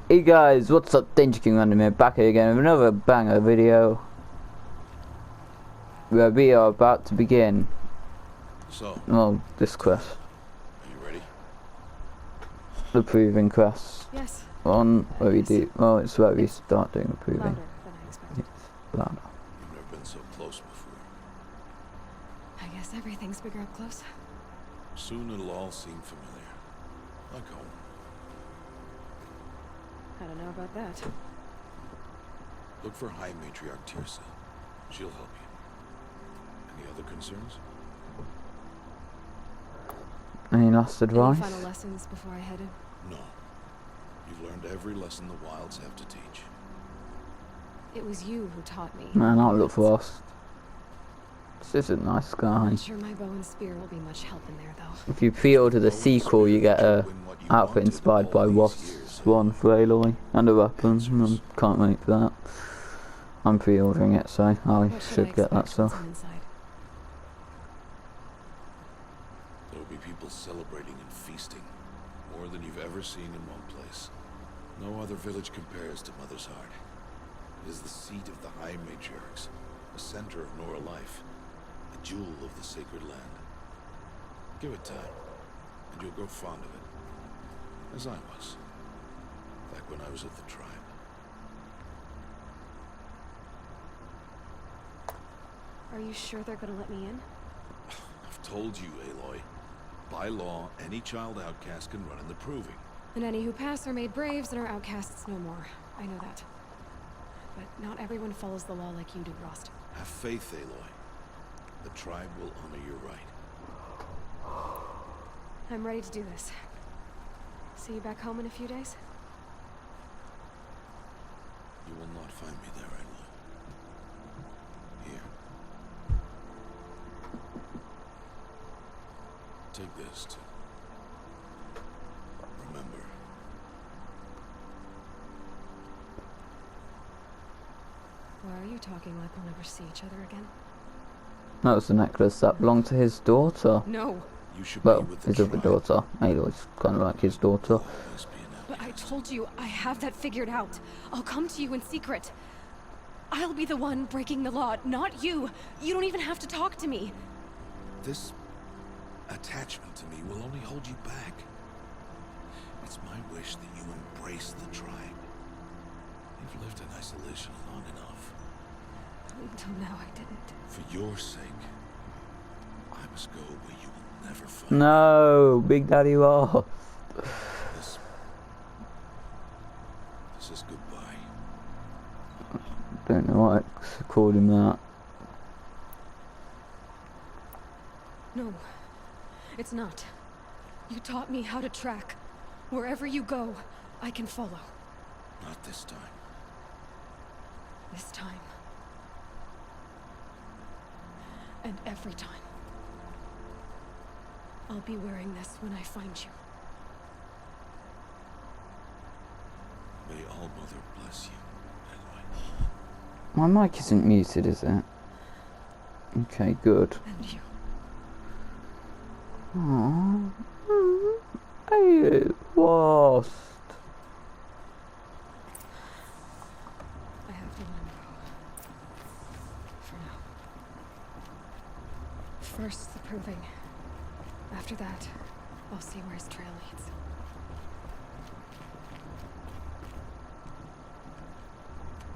Hey guys, what's up? Danger King Random here, back here again with another banger video where we are about to begin. So, well, this quest, are you ready? the proving quest. Yes. One where we do, well, it's where we start doing the proving. Louder than I expected. Louder. You've never been so close before. I guess everything's bigger up close. Soon it'll all seem familiar. Like home. I don't know about that. Look for High Matriarch Tirsa. She'll help you. Any other concerns? Any last Any advice? final lessons before I head in? No. You've learned every lesson the wilds have to teach. It was you who taught me. Man, I look lost. This is a nice guy. I'm sure my bow and spear will be much help in there, though. If you pre-order the sequel, you get a outfit inspired by Wasp's one for Aloy and a weapon. I can't wait for that. I'm pre-ordering it, so I What should get that expect stuff. once I'm inside? There'll be people celebrating and feasting. More than you've ever seen in one place. No other village compares to Mother's Heart. It is the seat of the High Matriarchs, the center of Nora life, a jewel of the sacred land. Give it time, and you'll grow fond of it. As I was. Back when I was with the tribe. Are you sure they're gonna let me in? I've told you, Aloy. By law, any child outcast can run in the proving. And any who pass are made braves and are outcasts no more. I know that. But not everyone follows the law like you do, Rost. Have faith, Aloy. The tribe will honor your right. I'm ready to do this. See you back home in a few days? You will not find me there, Aloy. Here. Take this to remember. Why are you talking like we'll never see each other again? That was the necklace that belonged to his daughter. No! You should Well, be with the his other tribe. daughter. Aloy's kind of like his daughter. Always be an But I outcast. told you, I have that figured out. I'll come to you in secret. I'll be the one breaking the law, not you. You don't even have to talk to me. This attachment to me will only hold you back. It's my wish that you embrace the tribe. You've lived in isolation long enough. Until now, I didn't. For your sake, I must go where you will never find No, Big Daddy Ross. this. This is goodbye. Don't know why I called him that. No, it's not. You taught me how to track. Wherever you go, I can follow. Not this time. This time. And every time. I'll be wearing this when I find you. May All Mother bless you, Aloy. My mic isn't muted, is it? Okay, good. And you. Aww. Hey, Lost. I have to let him go. For now. First, the proving. After that, I'll see where his trail leads.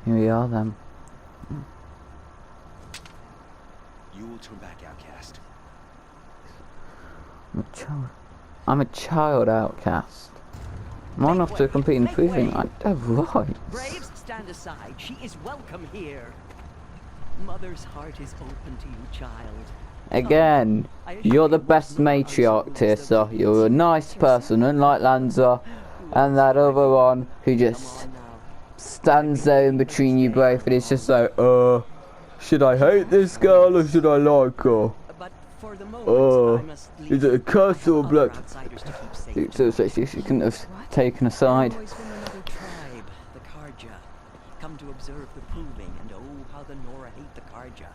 Here we are then. You will turn back, outcast. I'm a child outcast. I'm on off to completing proving. I have right. Braves, stand aside. She is welcome here. Mother's heart is open to you, child. Again, you're the best matriarch, Tirsa. You're a nice person, unlike Lanza and that other one who just stands there in between you both and it's just like, should I hate this girl or should I like her? But for the moment, I must leave Is it a curse or a other blood? outsiders to keep safe. So she couldn't have taken a side. Boys from another tribe, the Karja, come to observe the proving, and oh, how the Nora hate the Karja.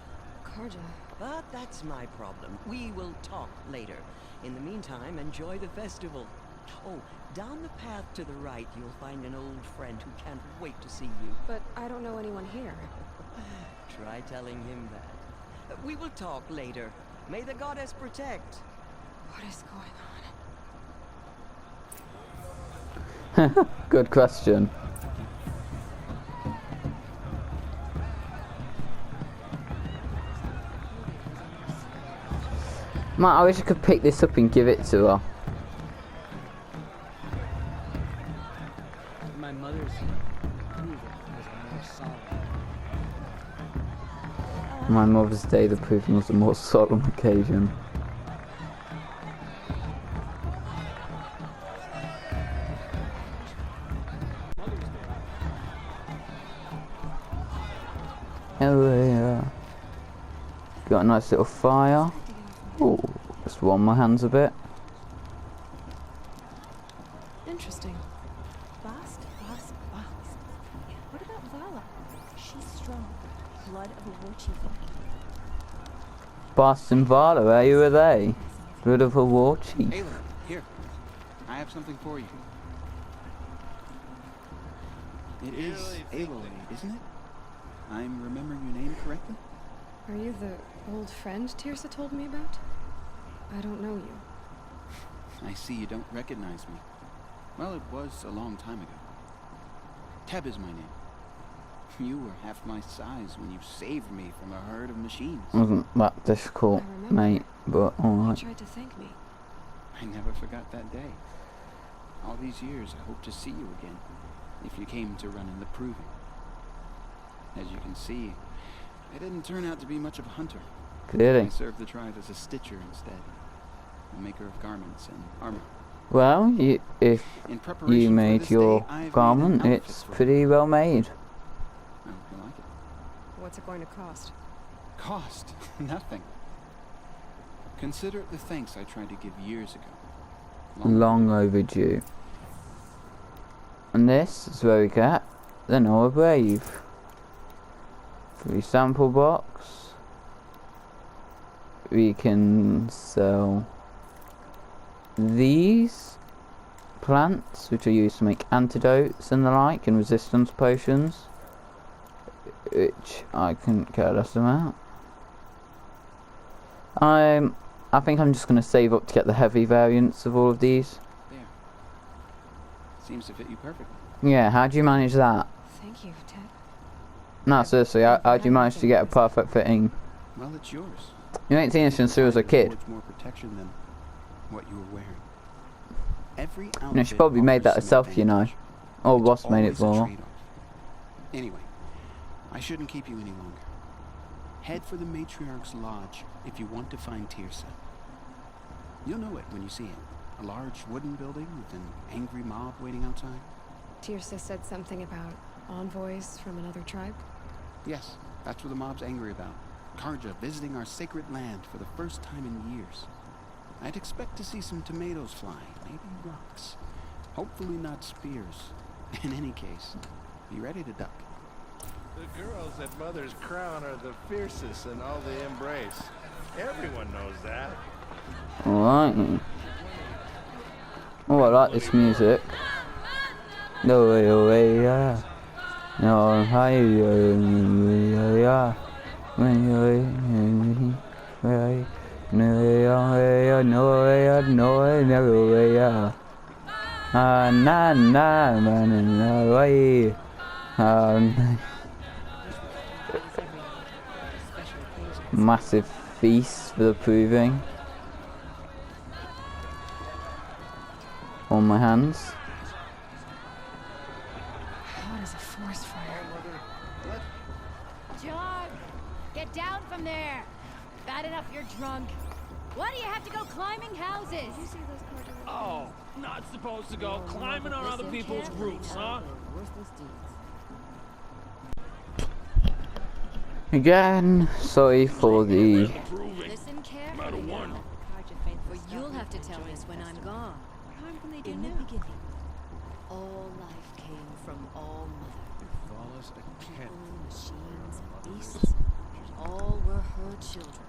Karja. But that's my problem. We will talk later. In the meantime, enjoy the festival. Oh, down the path to the right, you'll find an old friend who can't wait to see you. But I don't know anyone here. Try telling him that. We will talk later. May the goddess protect. What is going on? Good question. Man, I wish I could pick this up and give it to her. My mother's proving was a more solemn. My Mother's Day, the proving was a more solemn occasion. Oh yeah. Got a nice little fire. Ooh, just warm my hands a bit. Interesting. Bast. What about Vala? She's strong. Blood of a war chief. Bast and Vala, who are they? Blood of a war chief. Ayla, here. I have something for you. It is Aloy, isn't it? I'm remembering your name correctly? Are you the old friend Tirsa told me about? I don't know you. I see you don't recognize me. Well, it was a long time ago. Teb is my name. You were half my size when you saved me from a herd of machines. Wasn't that difficult, I remember. mate, but You alright. tried to thank me. I never forgot that day. All these years, I hope to see you again, if you came to run in the proving. As you can see, I didn't turn out to be much of a hunter. I Clearly. served the tribe as a stitcher instead, a maker of garments and armor. Well, if In preparation you for made this your day, I've made an garment, outfit it's for you. pretty well made. Oh, you like it? What's it going to cost? Cost? Nothing. Consider it the thanks I tried to give years ago. Long overdue. And this is where we get the Nora Brave. Free sample box. We can sell these plants, which are used to make antidotes and the like, and resistance potions, which I couldn't care less about. I think I'm just going to save up to get the heavy variants of all of these. There. Seems to fit you perfectly. Yeah, how do you manage that? Thank you, Ted. No, seriously, how do you manage to get a perfect fitting? Well, it's yours. You ain't seen it since you was a kid. Affords more protection than what you were wearing. Every You know, she outfit probably made that offers some herself, you know. advantage. Or It's Ross made it always a for her. trade-off. Anyway, I shouldn't keep you any longer. Head for the Matriarch's Lodge if you want to find Tirsa. You'll know it when you see it. A large wooden building with an angry mob waiting outside. Tirsa said something about envoys from another tribe. Yes, that's what the mob's angry about. Karja visiting our sacred land for the first time in years. I'd expect to see some tomatoes fly, maybe rocks. Hopefully not spears. In any case, be ready to duck. The girls at Mother's Crown are the fiercest in all the embrace. Everyone knows that. Alright. Oh, I like this music. No way, yeah. No, hi, yeah. Massive feast for the proving. On my hands. Hot as a forest fire. John, get down from there. Bad enough you're drunk. Why do you have to go climbing houses? Oh, not supposed to go climbing on other people's roofs, huh? Again, sorry for the Listen carefully now. For you'll have to tell us when I'm gone. In the beginning, all life came from all mother. Vala's a cat. People, machines, and beasts. All were her children.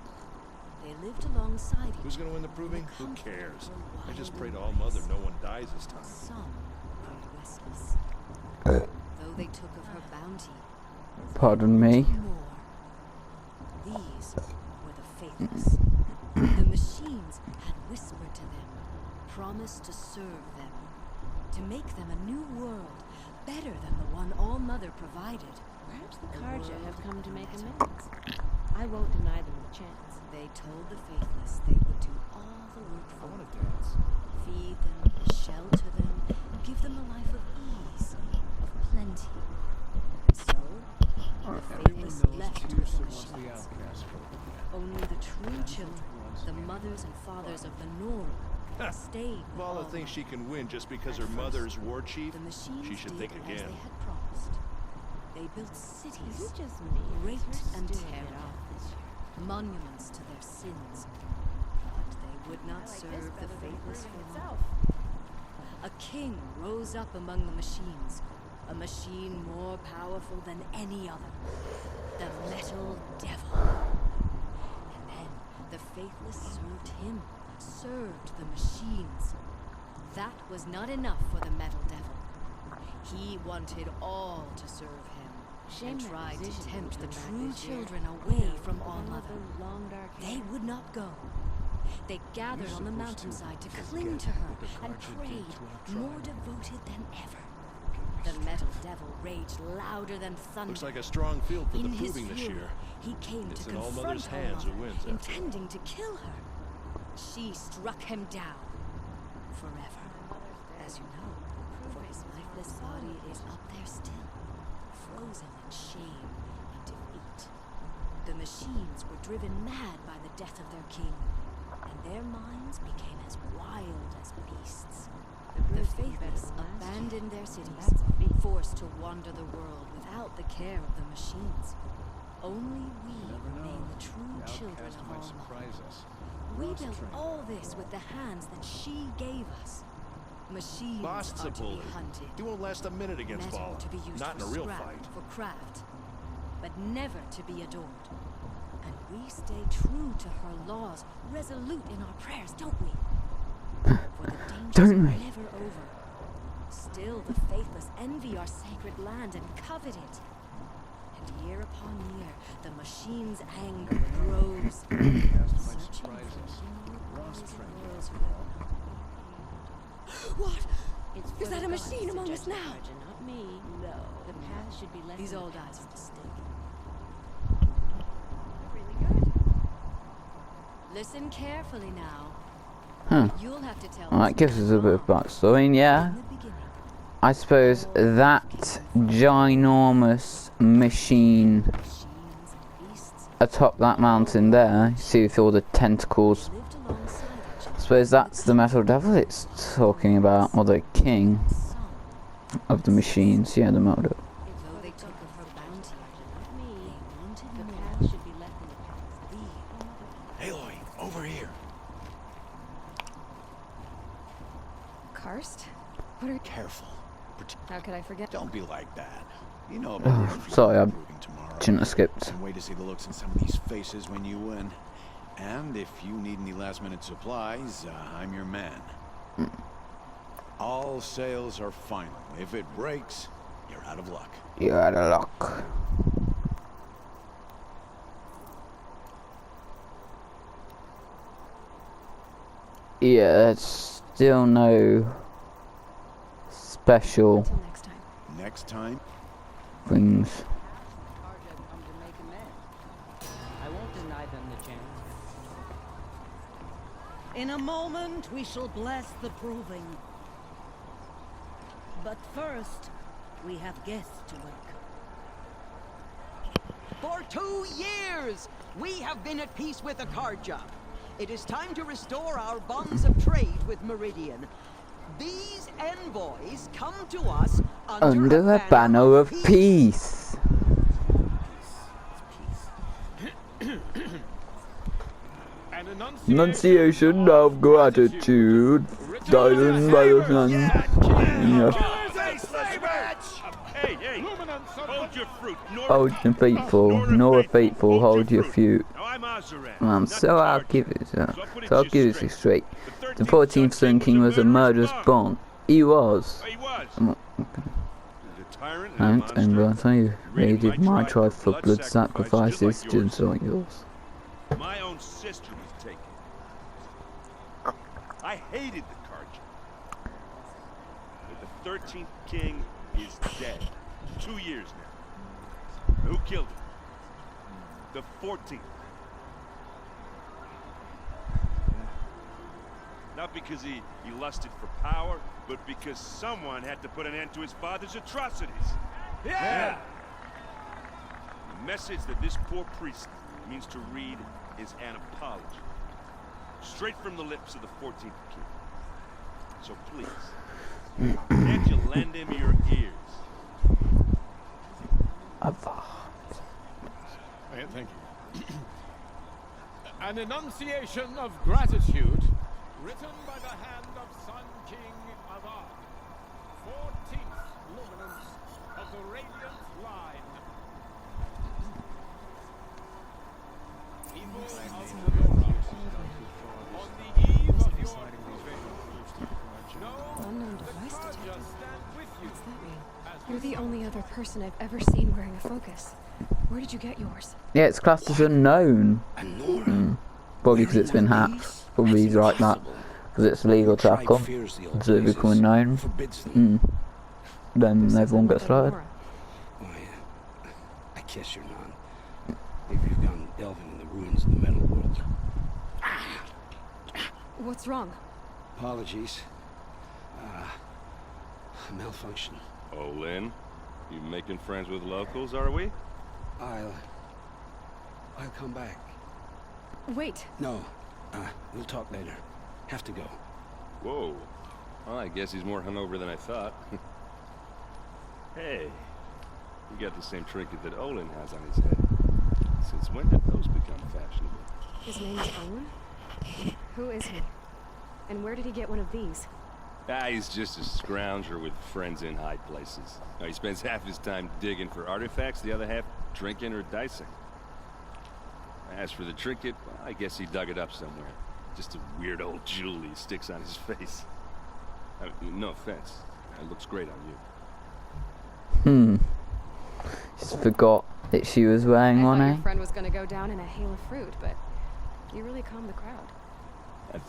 They lived alongside each Who's gonna win the other, proving? Who conflict cares? were I just wild pray to and All Mother fierce. no one dies this time. Some grew restless. Though they took of her bounty, Pardon me. more. These were the faithless. The machines had whispered to them, promised to serve them, to make them a new world, better than the one All Mother provided. Perhaps the Karja have come to make amends. I won't deny them the chance. They told the faithless they would do all the work I for wanna them. dance. Feed them, shelter them, give them a life of ease, of plenty. So, the faithless left with the machines. Only the true children, the mothers and fathers of the Norn, stayed Of with all the All things Mother. she can win just because her At mother's war chief, The machines she should did think as again. they had promised. They built Is cities, it just me? great Is her and stew a bit terrible, off this year? monuments to their sins. But they would not serve the faithless for long. A king rose up among the machines, a machine more powerful than any other, the Metal Devil. And then the faithless served him, served the machines. That was not enough for the Metal Devil. He wanted all to serve him, Shame and that tried to musician tempt the didn't come back true this year. children away from All All of Mother. the long dark They hair. would not go. They gathered on the mountainside to cling to her and prayed, more devoted than ever. The Metal Devil raged louder than thunder. Looks like a strong field for the In his proving this fury, year. he came It's to in All confront Mother's All hands who Mother, wins, after all. intending to kill her. She struck him down forever. As you know, for his lifeless body is up there still, frozen in shame and defeat. The machines were driven mad by the death of their king, and their minds became as wild as beasts. The faithless abandoned their cities, forced to wander the world without the care of the machines. Only we remain the true children of All Mother. We built all this with the hands that she gave us. Machines Bost's are a to be bully. hunted. He won't last a minute against Metal Vala. to be used Not in for a real scrap, fight. for craft, but never to be adored. And we stay true to her laws, resolute in our prayers, don't we? For the dangers Don't are we? never over. Still, the faithless envy our sacred land and covet it. And year upon year, the machine's anger grows. Searching for more boys and girls who have not. What? It's Is for that the a gods machine to among judge us the now? Karja, not me. No. The past should be left These in the old eyes past. are mistaken. Listen carefully now. Huh. You'll have to tell Well, us that gives us a bit of what's backstory, and yeah. in the beginning. I suppose that ginormous machine Machines and beasts atop that mountain there, you see with all the tentacles. lived alongside each other. I suppose that's the Metal Devil it's talking about, or the king Some, of the machines. Yeah, the Metal Devil. though they took of her bounty, Not me. they wanted The more. past should be left in the past. Aloy, over here. Karst? What are... Careful. How could I forget? Don't be like that. You know about the Sorry, I proving tomorrow. shouldn't have skipped. And wait to see the looks in some of these faces when you win. And if you need any last-minute supplies, I'm your man. All sales are final. If it breaks, you're out of luck. You're out of luck. Yeah, there's still no special Until next time. Next time, things. Karja have come to make amends. I won't deny them the chance. In a moment, we shall bless the proving. But first, we have guests to welcome. For 2 years, we have been at peace with the Karja. It is time to restore our bonds of trade with Meridian. These envoys come to us Under a banner of peace. An Enunciation of gratitude. Guidance by the sun. Hey, hold your fruit. Hold your faithful, nor a faithful, hold your feet. Now I'm Azaran. So I'll give it straight. The 14th Sun King was a murderous bond. He was. He was. A tyrant And you raided my tribe for blood sacrifices, just like yours. My own sister was taken. I hated the Carja. But the 13th king is dead. 2 years now. Who killed him? The 14th. Not because he lusted for power, but because someone had to put an end to his father's atrocities. Yeah! The message that this poor priest means to read is an apology. Straight from the lips of the 14th king. So please, can't you lend him your ears? Thank you. An enunciation of gratitude written by the hand of Sun King Avad, 14th luminance of the Radiant Line. People of the Nora, on the eve of your Unknown device Carja detector. stand with you. What's that mean? You're the only other person I've ever seen wearing a focus. Where did you get yours? Yeah, it's classed as unknown. Probably because it's been hacked. Probably like that. Because it's illegal to hack them. So they become unknown. Then everyone gets started. Oh yeah. I guess you're not. Maybe you've gone delving in the ruins of the metal world. What's wrong? Apologies. Malfunction. Oh, Lynn, you making friends with locals, are we? I'll come back. Wait. No. We'll talk later. Have to go. Whoa. Well, I guess he's more hungover than I thought. Hey, you got the same trinket that Olin has on his head. Since when did those become fashionable? His name's Owen? Who is he? And where did he get one of these? He's just a scrounger with friends in high places. He spends half his time digging for artifacts, the other half drinking or dicing. As for the trinket, well, I guess he dug it up somewhere. Just a weird old jewel he sticks on his face. No offense. It looks great on you. Just forgot that she was wearing one, I thought your friend was gonna go down in a hail of fruit, but you really calmed the crowd.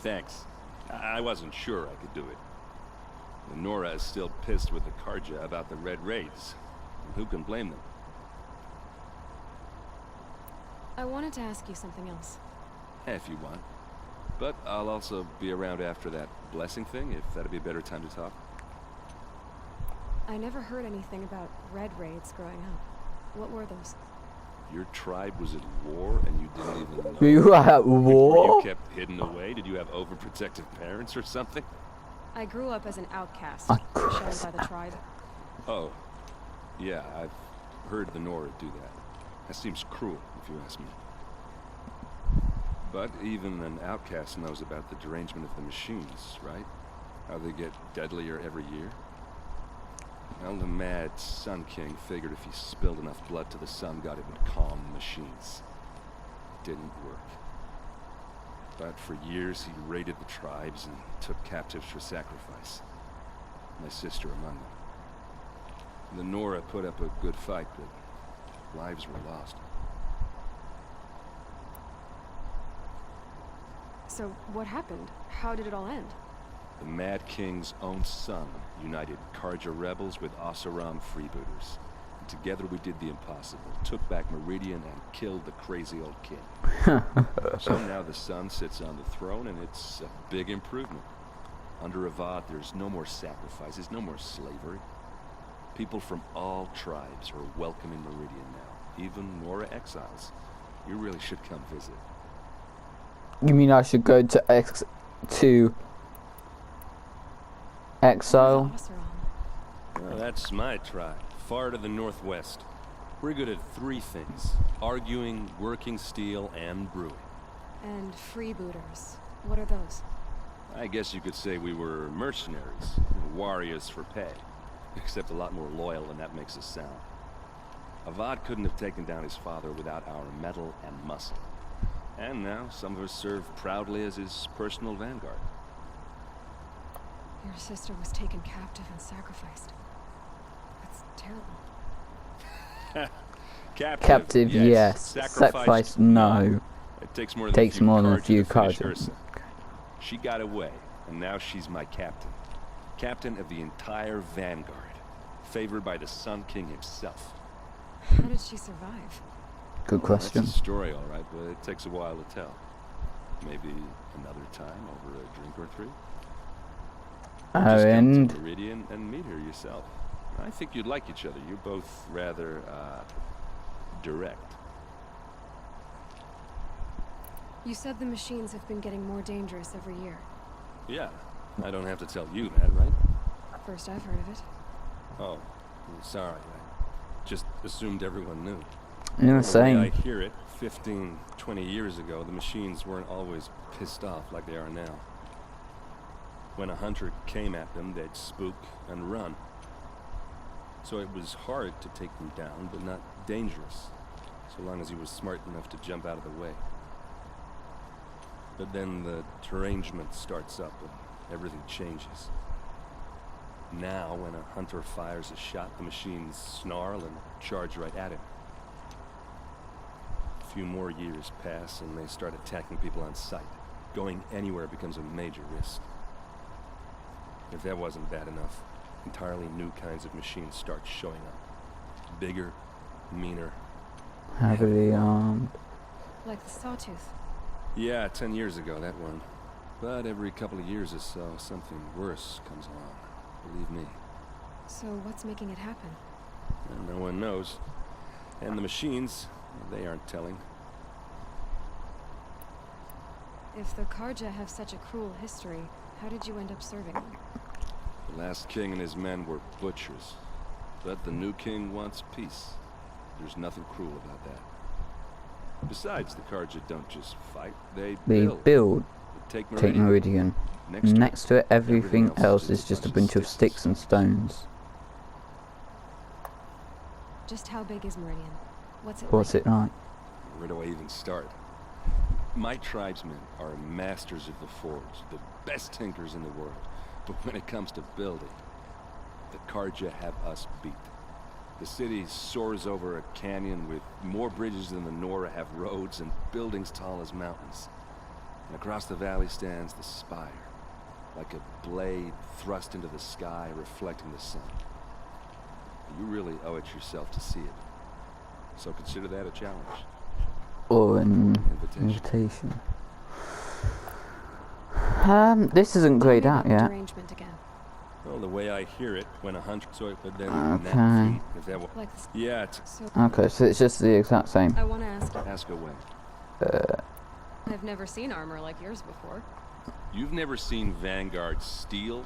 Thanks. I wasn't sure I could do it. Nora is still pissed with the Carja about the Red Raids. Who can blame them? I wanted to ask you something else. If you want. But I'll also be around after that blessing thing, if that'd be a better time to talk. I never heard anything about Red Raids growing up. What were those? Your tribe was at war and you didn't even know. You were at war? You kept hidden away? Did you have overprotective parents or something? I grew up as an outcast, shunned by the tribe. Oh. Yeah, I've heard the Nora do that. That seems cruel, if you ask me. But even an outcast knows about the derangement of the machines, right? How they get deadlier every year. Well, the mad Sun King figured if he spilled enough blood to the sun god, it would calm the machines. Didn't work. But for years, he raided the tribes and took captives for sacrifice. My sister among them. The Nora put up a good fight, but lives were lost. So, what happened? How did it all end? The Mad King's own son united Carja rebels with Oseram freebooters. And together we did the impossible, took back Meridian and killed the crazy old king. So now the son sits on the throne and it's a big improvement. Under Avad, there's no more sacrifices, no more slavery. People from all tribes are welcome in Meridian now, even Nora exiles. You really should come visit. You mean I should go to exile? Well, that's my tribe, far to the northwest. We're good at three things: arguing, working steel, and brewing. And freebooters. What are those? I guess you could say we were mercenaries, warriors for pay. Except a lot more loyal than that makes us sound. Avad couldn't have taken down his father without our metal and muscle. And now some of us serve proudly as his personal vanguard. Your sister was taken captive and sacrificed. That's terrible. Captive, yes. Sacrifice, no. It takes more than a few cards. cards. She got away, and now she's my captain. Captain of the entire vanguard. Favored by the Sun King himself. How did she survive? Good question. That's a story, all right, but it takes a while to tell. Maybe another time over a drink or three. Just come to Meridian and meet her yourself. I think you'd like each other. You're both rather, direct. You said the machines have been getting more dangerous every year. Yeah, I don't have to tell you that, right? First I've heard of it. Oh, I'm sorry. I just assumed everyone knew. You're The way I saying. hear it, 15, 20 years ago, the machines weren't always pissed off like they are now. When a hunter came at them, they'd spook and run. So it was hard to take them down, but not dangerous, so long as he was smart enough to jump out of the way. But then the derangement starts up and everything changes. Now, when a hunter fires a shot, the machines snarl and charge right at him. A few more years pass and they start attacking people on sight. Going anywhere becomes a major risk. If that wasn't bad enough, entirely new kinds of machines start showing up. Bigger, meaner. Heavily armed. Like the Sawtooth. Yeah, 10 years ago, that one. But every couple of years or so, something worse comes along. Believe me. So what's making it happen? And no one knows. And the machines, they aren't telling. If the Karja have such a cruel history, how did you end up serving them? The last king and his men were butchers. But the new king wants peace. There's nothing cruel about that. Besides, the Karja don't just fight, they build. build. Take Take Meridian. Next to it, everything else is just a bunch of sticks and stones. Just how big is Meridian? What's it What's like? it like? Where do I even start? My tribesmen are masters of the forge, the best tinkers in the world. But when it comes to building, the Karja have us beat. The city soars over a canyon with more bridges than the Nora have roads and buildings tall as mountains. And across the valley stands the spire, like a blade thrust into the sky reflecting the sun. You really owe it yourself to see it. So consider that a challenge. Or an invitation. This isn't grayed out yet. Derangement again. Well, the way I hear it, when a hunter saw it, but then Okay. if that was, Like this. yeah, it's Okay, so it's just the exact same. I want to ask you. ask away. I've never seen armor like yours before. You've never seen Vanguard steel?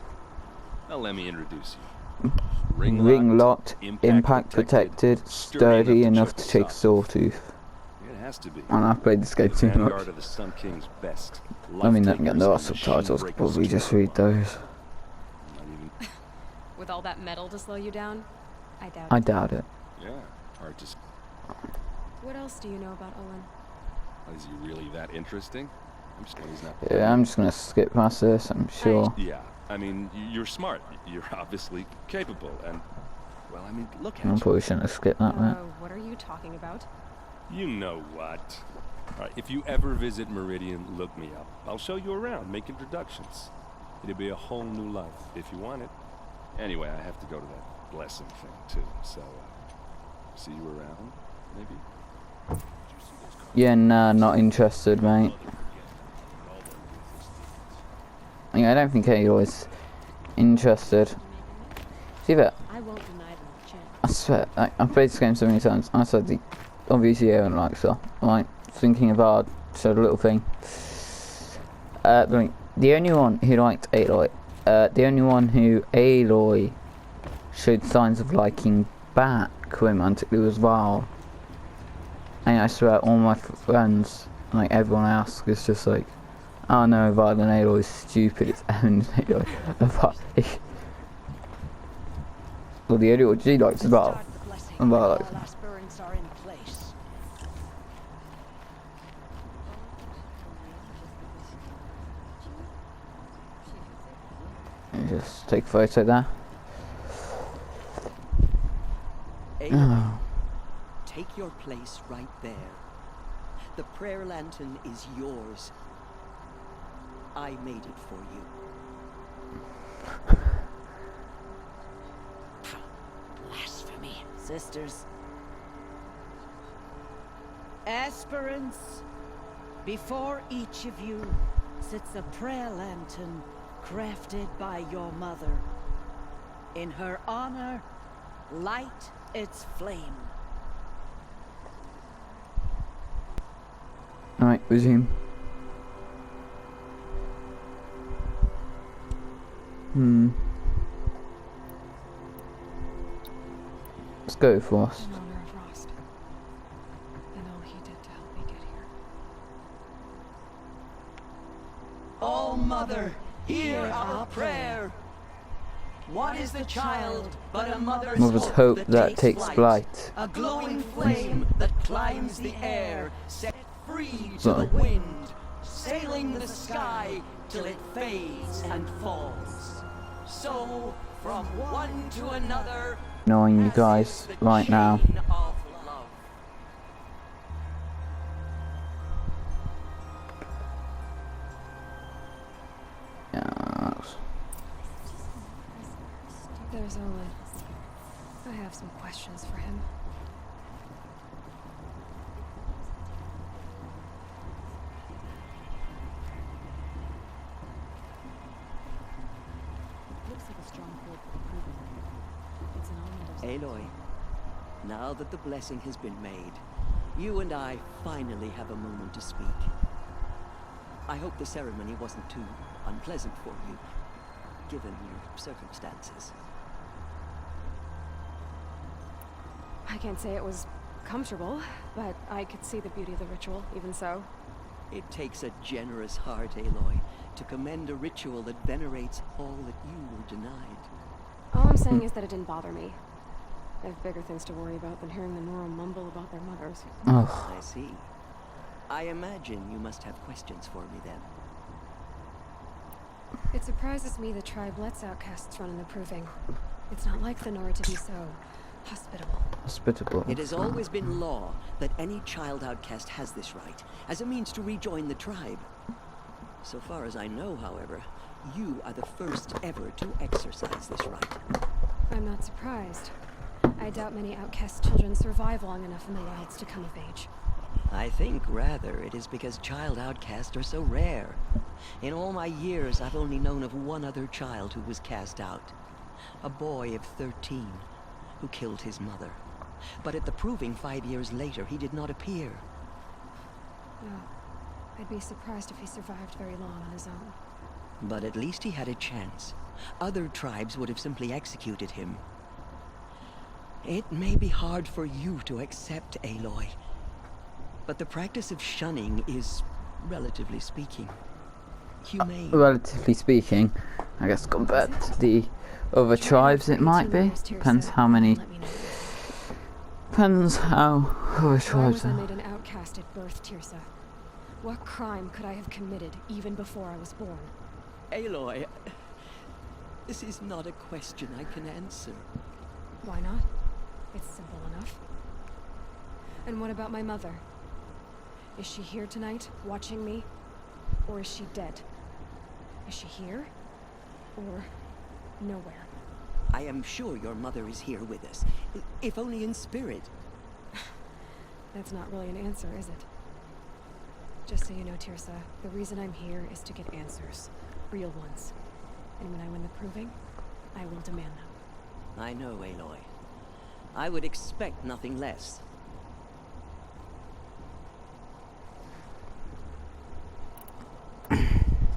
Well, let me introduce you. Ring locked, impact protected, sturdy enough to take Sawtooth. It has to be. And I've played this game The too Vanguard much. of the Sun King's best. I mean, I can get Life there are takers and subtitles, machine probably breakers just read those. Not even, With all that metal to slow you down? I doubt I it. doubt it. yeah, hard to. What else do you know about Owen? Is he really that interesting? I'm just he's not. Yeah, I'm just gonna skip past this, I'm sure. Yeah, I mean, you're smart. You're obviously capable, and well, I mean, look at I you. probably shouldn't have skipped that bit. What are you talking about? You know what? All right, if you ever visit Meridian, look me up. I'll show you around, make introductions. It'll be a whole new life if you want it. Anyway, I have to go to that blessing thing too. So, see you around, maybe. Yeah, nah, not interested, mate. Yeah, I don't think Aloy's interested. See that? I won't deny them a chance. I swear, I've played this game so many times. I said the obviously Aaron likes her. Right, thinking about showed a little thing. The only one who liked Aloy, the only one who Aloy showed signs of liking back romantically was Val. And I swear, all my friends, like everyone I ask, is just like, oh no, Val and Aloy is stupid. It's Aaron and Aloy. Well, the only one she likes is Val. And Val likes. Just take a photo there. Aloy, take your place right there. The prayer lantern is yours. I made it for you. Blasphemy, sisters. Aspirants, before each of you sits a prayer lantern crafted by your mother. In her honor, light its flame. Alright, resume. Let's go, Frost. In honor of Rost. And all he did to help me get here. Oh, Mother, hear our prayer. What is the child but a mother's hope that takes flight? A glowing flame that climbs the air, set free to the wind, sailing the sky till it fades and falls. So, from one to another, Knowing you guys right now. chain of love. Yeah. There's Owen. I have some questions for him. Looks like a strong hold for the proving. It's an omen of Aloy, now that the blessing has been made, you and I finally have a moment to speak. I hope the ceremony wasn't too unpleasant for you, given your circumstances. I can't say it was comfortable, but I could see the beauty of the ritual, even so. It takes a generous heart, Aloy, to commend a ritual that venerates all that you were denied. All I'm saying is that it didn't bother me. I have bigger things to worry about than hearing the Nora mumble about their mothers. Oh. I see. I imagine you must have questions for me then. It surprises me the tribe lets outcasts run in the proving. It's not like the Nora to be so hospitable. Hospitable. It has always been law that any child outcast has this right, as a means to rejoin the tribe. So far as I know, however, you are the first ever to exercise this right. I'm not surprised. I doubt many outcast children survive long enough in the wilds to come of age. I think, rather, it is because child outcasts are so rare. In all my years, I've only known of one other child who was cast out. A boy of 13, who killed his mother. But at the proving 5 years later, he did not appear. No. I'd be surprised if he survived very long on his own. But at least he had a chance. Other tribes would have simply executed him. It may be hard for you to accept, Aloy, but the practice of shunning is, relatively speaking, humane. Relatively speaking, I guess compared to the other tribes it might be. Depends how many. Depends how other Why tribes was I are. made an outcast at birth, Tirsa? What crime could I have committed even before I was born? Aloy, this is not a question I can answer. Why not? It's simple enough. And what about my mother? Is she here tonight, watching me? Or is she dead? Is she here? Or nowhere? I am sure your mother is here with us, if only in spirit. That's not really an answer, is it? Just so you know, Tirsa, the reason I'm here is to get answers. Real ones. And when I win the proving, I will demand them. I know, Aloy. I would expect nothing less.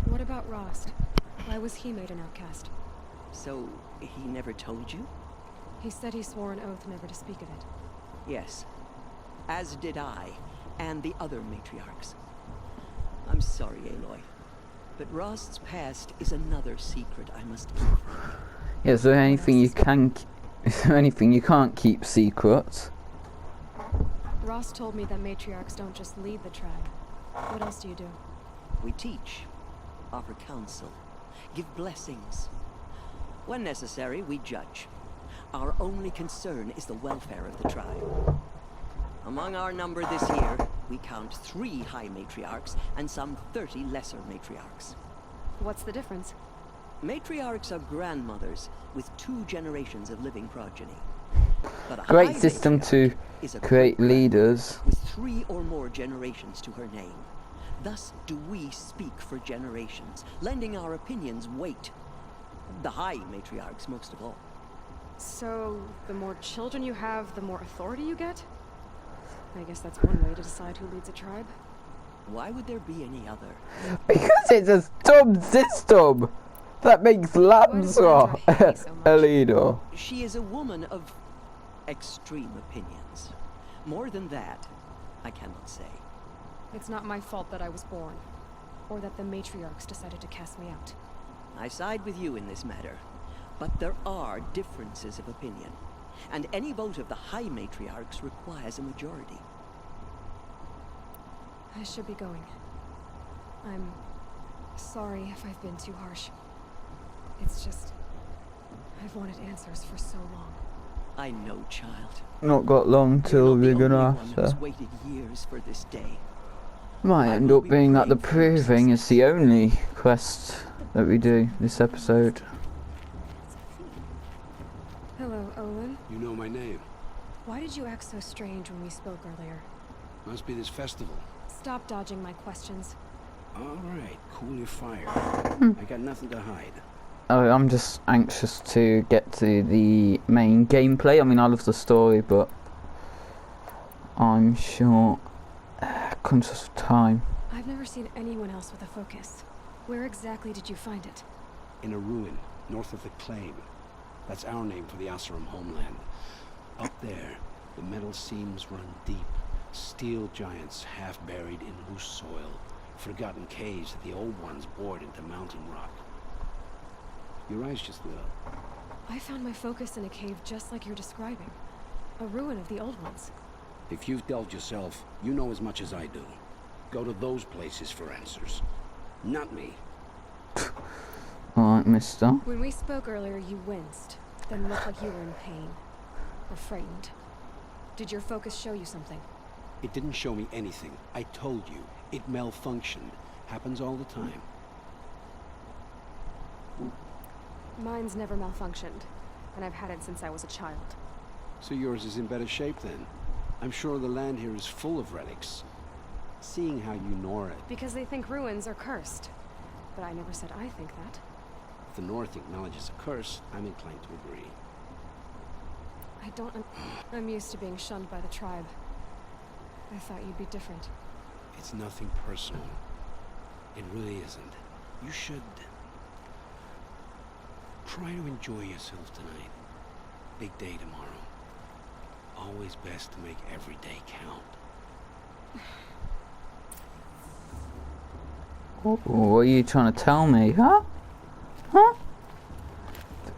What about Rost? Why was he made an outcast? So, he never told you? He said he swore an oath never to speak of it. Yes. As did I, and the other matriarchs. I'm sorry, Aloy, but Rost's past is another secret I must keep from you. Yeah, is there anything you can? Is there anything you can't keep secret? Rost told me that matriarchs don't just lead the tribe. What else do you do? We teach, offer counsel, give blessings. When necessary, we judge. Our only concern is the welfare of the tribe. Among our number this year, we count 3 High Matriarchs and some 30 Lesser Matriarchs. What's the difference? Matriarchs are grandmothers with 2 generations of living progeny. But a Great High system Matriarch to is a create great-grandmother leaders. with 3 or more generations to her name. Thus do we speak for generations, lending our opinions weight. The High Matriarchs most of all. So, the more children you have, the more authority you get? I guess that's one way to decide who leads a tribe. Why would there be any other? Because it's a dumb system that makes Lanza a leader. She is a woman of extreme opinions. More than that, I cannot say. It's not my fault that I was born, or that the matriarchs decided to cast me out. I side with you in this matter, but there are differences of opinion, and any vote of the High Matriarchs requires a majority. I should be going. I'm sorry if I've been too harsh. It's just, I've wanted answers for so long. I know, child. Not got long till we're gonna Who's have to. waited years for this day. Might end up being that the proving is the only quest that we do this episode. Hello, Olin. You know my name. Why did you act so strange when we spoke earlier? Must be this festival. Stop dodging my questions. All right, cool your fire. Hmm. I got nothing to hide. Oh, I'm just anxious to get to the main gameplay. I mean, I love the story, but I'm sure conscious of time. I've never seen anyone else with a focus. Where exactly did you find it? In a ruin, north of the Claim. That's our name for the Oseram homeland. Up there, the metal seams run deep. Steel giants half buried in loose soil. Forgotten caves that the old ones bored into mountain rock. Your eyes just lit up. I found my focus in a cave just like you're describing. A ruin of the old ones. If you've delved yourself, you know as much as I do. Go to those places for answers. Not me. Alright, mister. When we spoke earlier, you winced, then looked like you were in pain. Or frightened. Did your focus show you something? It didn't show me anything. I told you. It malfunctioned. Happens all the time. Mine's never malfunctioned, and I've had it since I was a child. So yours is in better shape then. I'm sure the land here is full of relics. Seeing how you ignore it. Because they think ruins are cursed. But I never said I think that. If the North acknowledges a curse, I'm inclined to agree. I don't... I'm used to being shunned by the tribe. I thought you'd be different. It's nothing personal. It really isn't. You should... try to enjoy yourself tonight. Big day tomorrow. Always best to make every day count. What are you trying to tell me, huh? Huh?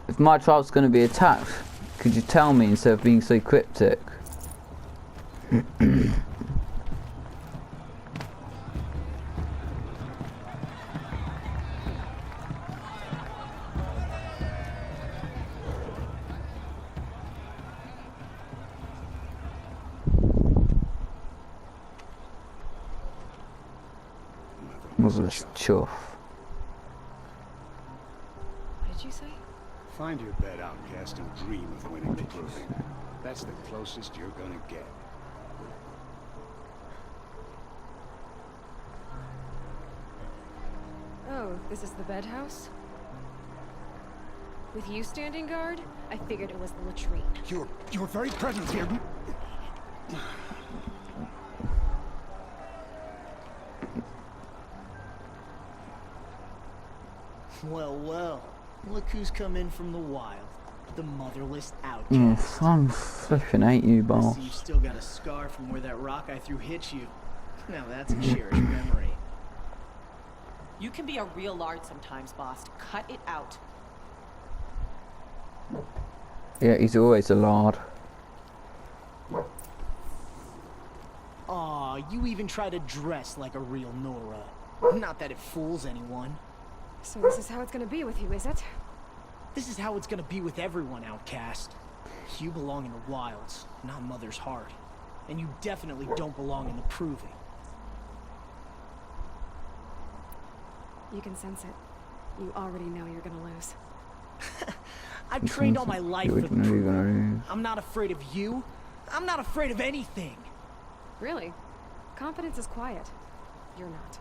If my tribe's going to be attacked, could you tell me instead of being so cryptic? Motherless chuff. What did you say? Find your bed, outcast, and dream of winning the proving. That's the closest you're gonna get. Oh, this is the bed house? With you standing guard, I figured it was the latrine. Your very presence here. Well, well. Look who's come in from the wild. The motherless outcast. I'm flipping hate you, I boss. see you've still got a scar from where that rock I threw hit you. Now that's a cherished memory. You can be a real lard sometimes, boss. Cut it out. Yeah, he's always a lord. Aw, you even try to dress like a real Nora. Not that it fools anyone. So this is how it's gonna be with you, is it? This is how it's gonna be with everyone, Outcast. You belong in the wilds, not Mother's Heart. And you definitely don't belong in the Proving. You can sense it. You already know you're gonna lose. I've trained all my life for the You're Proving. gonna lose. I'm not afraid of you. I'm not afraid of anything. Really? Confidence is quiet. You're not.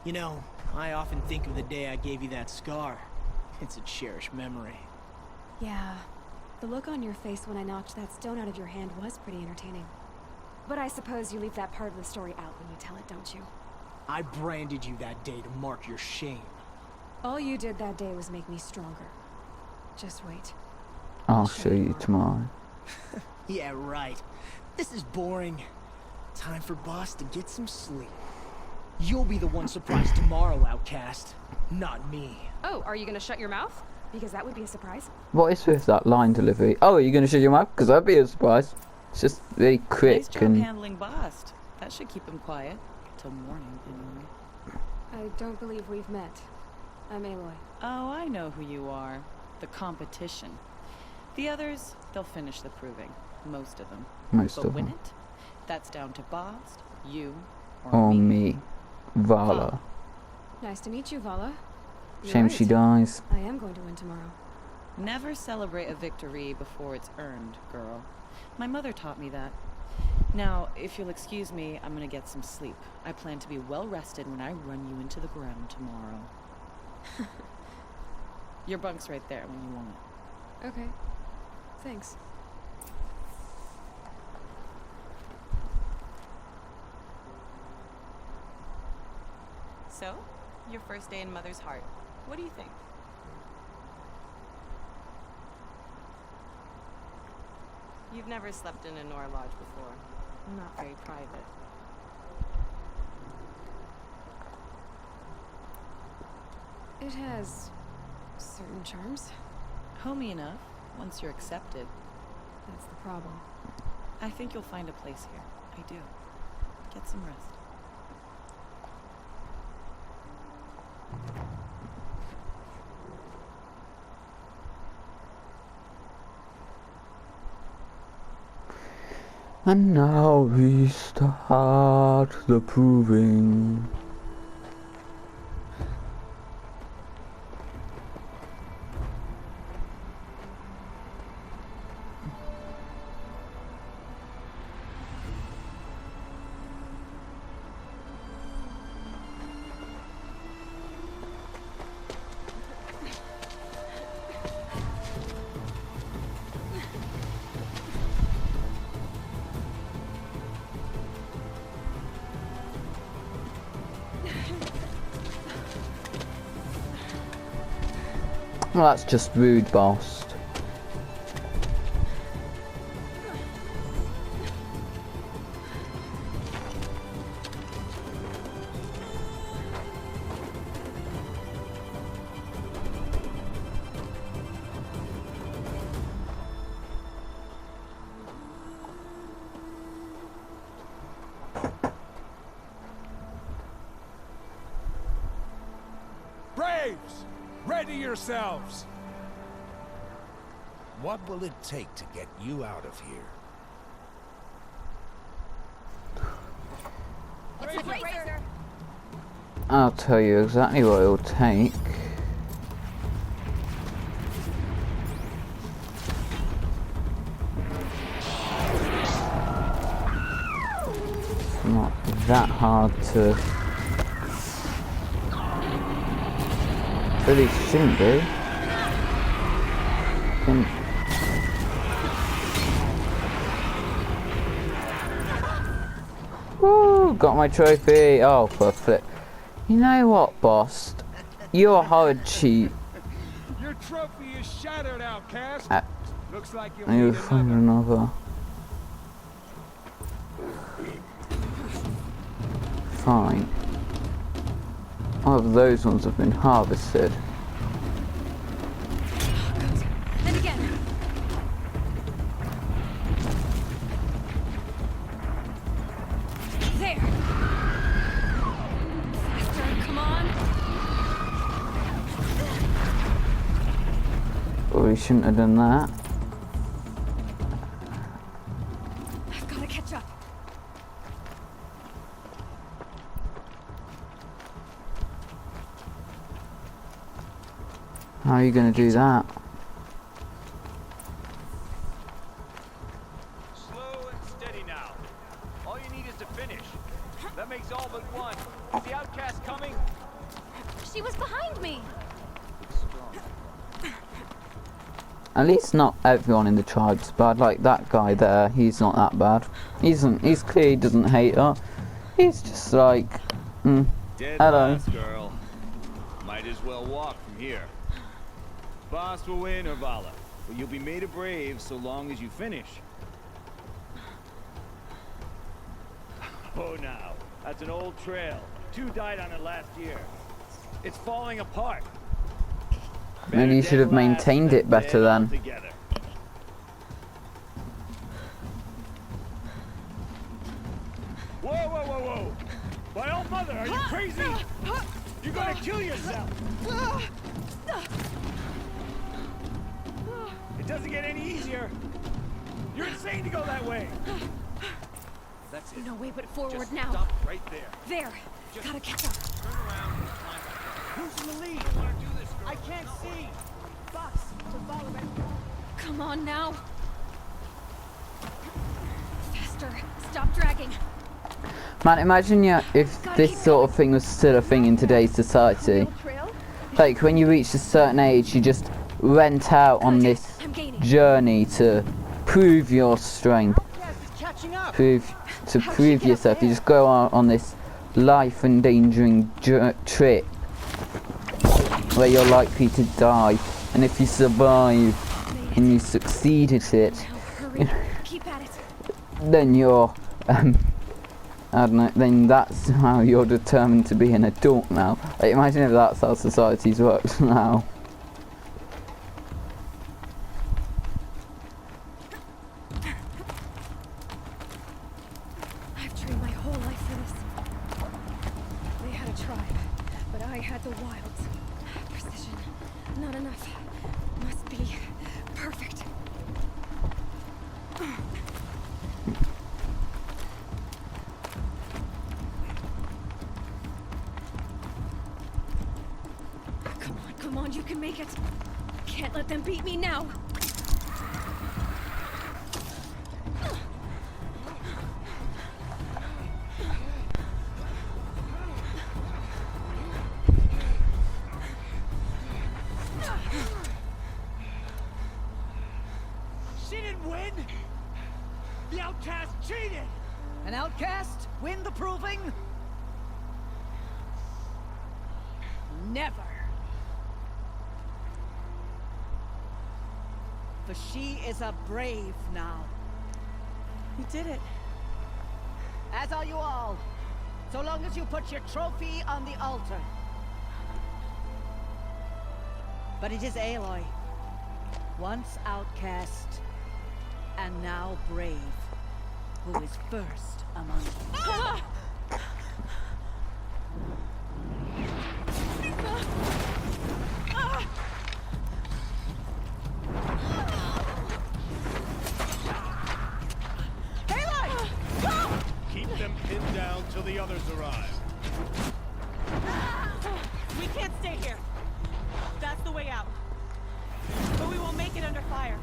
You know, I often think of the day I gave you that scar. It's a cherished memory. Yeah. The look on your face when I knocked that stone out of your hand was pretty entertaining. But I suppose you leave that part of the story out when you tell it, don't you? I branded you that day to mark your shame. All you did that day was make me stronger. Just wait. I'll show you tomorrow. Yeah, right. This is boring. Time for Boss to get some sleep. You'll be the one surprised tomorrow, Outcast. Not me. Oh, are you gonna shut your mouth? Because that would be a surprise. What is with that line delivery? Oh, are you going to shut your mouth? Because that'd be a surprise. It's just very quick Nice job and... handling Bast. That should keep him quiet. Till morning, anyway. I don't believe we've met. I'm Aloy. Oh, I know who you are. The competition. The others, they'll finish the proving. Most of them. Most but of win them. it? That's down to Bast, you, Or me. Vala. Nice to meet you, Vala. You're Shame right. she dies. I am going to win tomorrow. Never celebrate a victory before it's earned, girl. My mother taught me that. Now, if you'll excuse me, I'm gonna get some sleep. I plan to be well rested when I run you into the ground tomorrow. Your bunk's right there when you want it. Okay. Thanks. So, your first day in Mother's Heart. What do you think? You've never slept in a Nora Lodge before. Not very private. It has certain charms. Homey enough, once you're accepted. That's the problem. I think you'll find a place here. I do. Get some rest. And now we start the proving. Well, that's just rude, boss. Braves! Ready yourselves! What will it take to get you out of here? It's a razor. I'll tell you exactly what it'll take. It's not that hard to... Really shouldn't be. Woo! Got my trophy! Oh, for a flip. You know what, boss? You're a horrid cheat. Your trophy is shattered, Outcast. Looks like you'll I need need to find another. Fine. All of those ones have been harvested. And again. There. Faster, come on. Probably shouldn't have done that. I've got to catch up. How are you going to do that? Slow and steady now. All you need is to finish. That makes all but one. Is the outcast coming? She was behind me. At least not everyone in the tribe's bad. Like that guy there, he's not that bad. He's clear he doesn't hate her. He's just like, Dead hello. last, girl. Might as well walk from here. Boss will win, or Vala, but you'll be made a brave so long as you finish. Oh, now, that's an old trail. 2 died on it last year. It's falling apart. Maybe you should have maintained it better then. Together. Whoa, whoa, whoa, whoa! My old mother, are you crazy? You're gonna kill yourself! It doesn't get any easier. You're insane to go that way. That's it. No way but forward Just now. stop right there. There. Gotta catch up. Turn around and climb back. Who's in the lead? I want to do this, girl. I can't see. Boss, to follow me. Come on now. Faster. Stop dragging. Man, imagine if this sort of thing was still a thing in today's society. Like when you reach a certain age, you just went out on this journey to prove your strength. Prove yourself. You just go out on this life-endangering trip where you're likely to die, and if you survive and you succeed at it, then you're I don't know, then that's how you're determined to be an adult now. Like, imagine if that's how society's works now. I've trained my whole life for this. They had a tribe, but I had the wilds. Precision, not enough. Must be perfect. Come on, you can make it. Can't let them beat me now. She didn't win! The outcast cheated! An outcast win the proving? Never! For she is a brave now. You did it. As are you all. So long as you put your trophy on the altar. But it is Aloy. Once outcast, and now brave, who is first among you. Keep them pinned down till the others arrive. We can't stay here. That's the way out. But we won't make it under fire.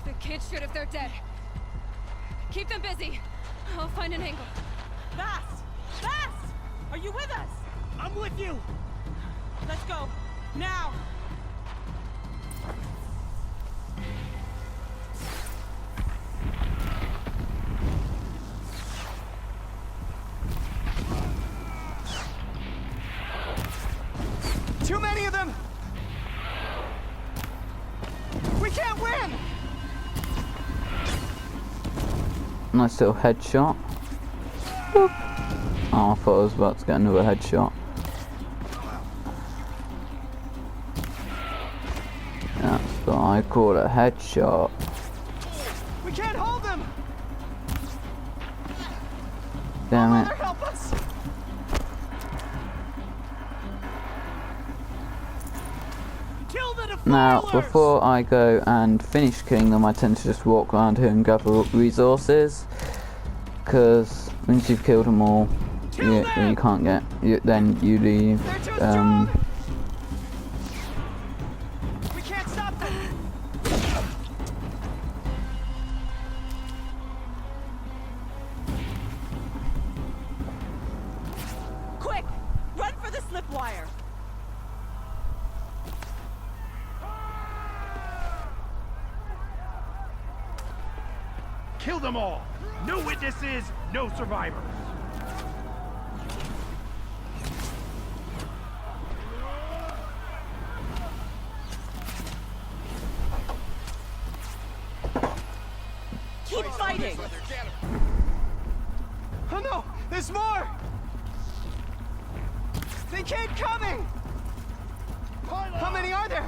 They can't shoot if they're dead. Keep them busy. I'll find an angle. Fast! Fast! Are you with us? I'm with you! Let's go. Now! Too many of them! We can't win! Nice little headshot. Boop. Oh, I thought I was about to get another headshot. That's what I call a headshot. We can't hold them! Damn it. Mother, help us! Kill the defenders! Now, before I go and finish killing them, I tend to just walk around here and gather up resources. Because once you've killed them all, you can't get. Then you leave. We can't stop them. Quick! Run for the slip wire! Kill them all! No witnesses, no survivors! Keep fighting! Oh no! There's more! They keep coming! How many are there?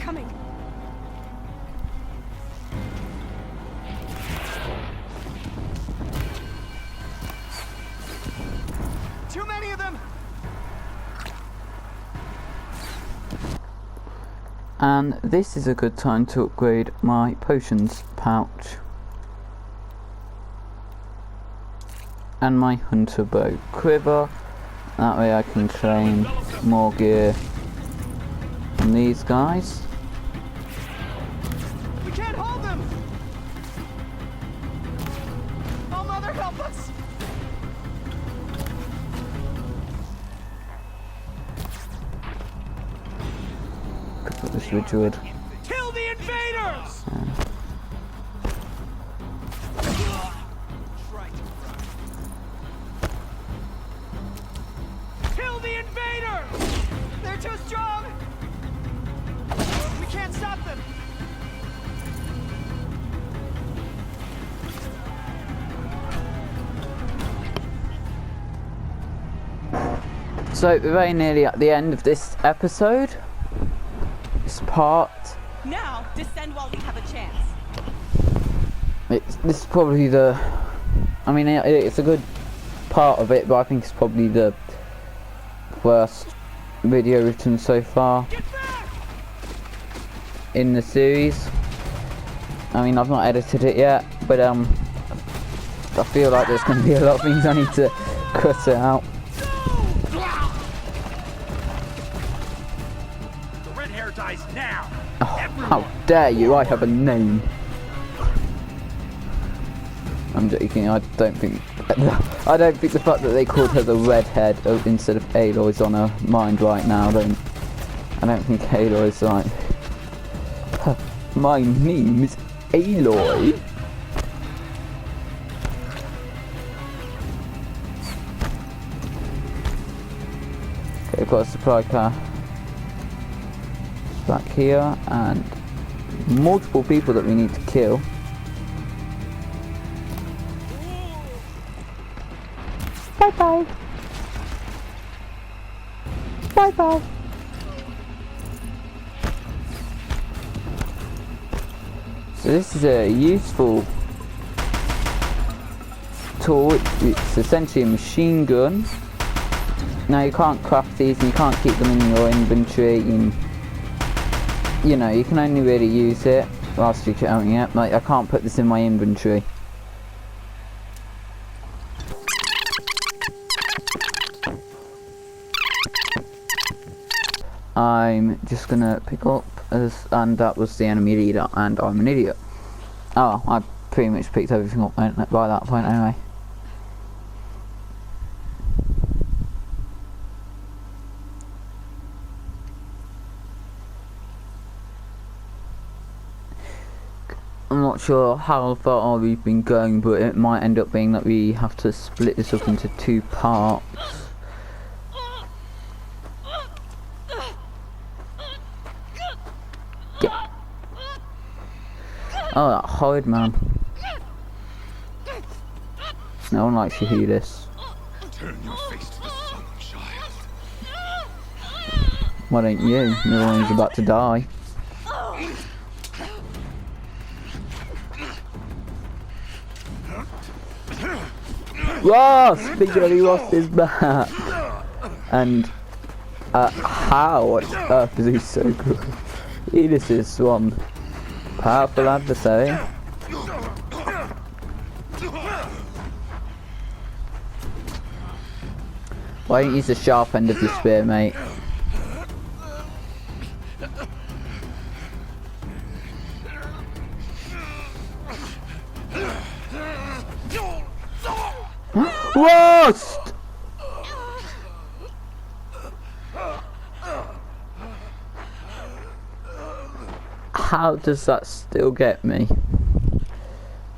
Coming. Too many of them! And this is a good time to upgrade my potions pouch. And my hunter bow quiver. That way I can claim more gear from these guys. We can't hold them! Oh, Mother, help us! Could put this Ridgewood. Kill the invaders! Kill the invaders! They're too strong! We can't stop them! So we're very nearly at the end of this episode. This part. Now, descend while we have a chance. This is probably the. I mean, it's a good part of it, but I think it's probably the worst video written so far in the series. I mean, I've not edited it yet, but I feel like there's going to be a lot of things I need to cut out. The red hair dies now! Oh, how dare you! I have a name. I'm joking. I don't think the fact that they called her the redhead instead of Aloy's on her mind right now. I don't think Aloy's like. My name is Aloy. Okay, I've got a supply car back here and multiple people that we need to kill. Bye bye. Bye bye. So this is a useful tool. It's essentially a machine gun. Now you can't craft these and you can't keep them in your inventory, and you know, you can only really use it whilst you're counting it. Like, I can't put this in my inventory. I'm just gonna pick up and that was the enemy leader, and I'm an idiot. Oh, I pretty much picked everything up by that point anyway. I'm not sure how far we've been going, but it might end up being that we have to split this up into 2 parts. Yeah. Oh, that horrid man. No one likes to hear this. Turn your face to the sun, child. Why don't you? You're the one who's about to die. Ross! Because he lost his bat. And how on earth is he so good? Edis is one powerful adversary. Why don't you use the sharp end of your spear, mate? Lost! How does that still get me?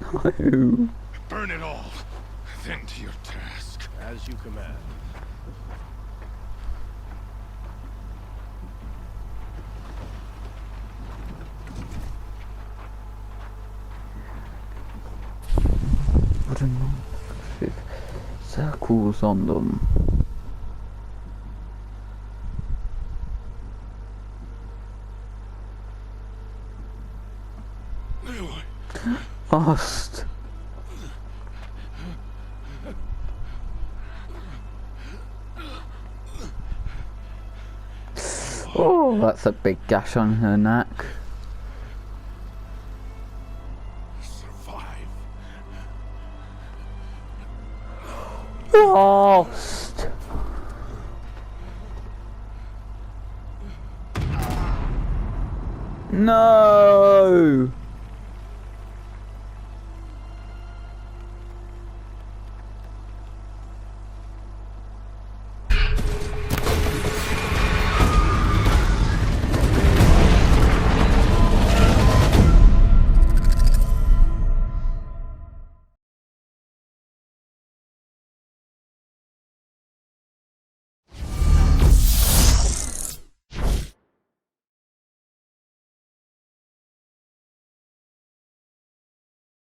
No. Burn it all, then to your task. As you command. Circles on them. Lost. Oh, that's a big gash on her neck. Lost. No.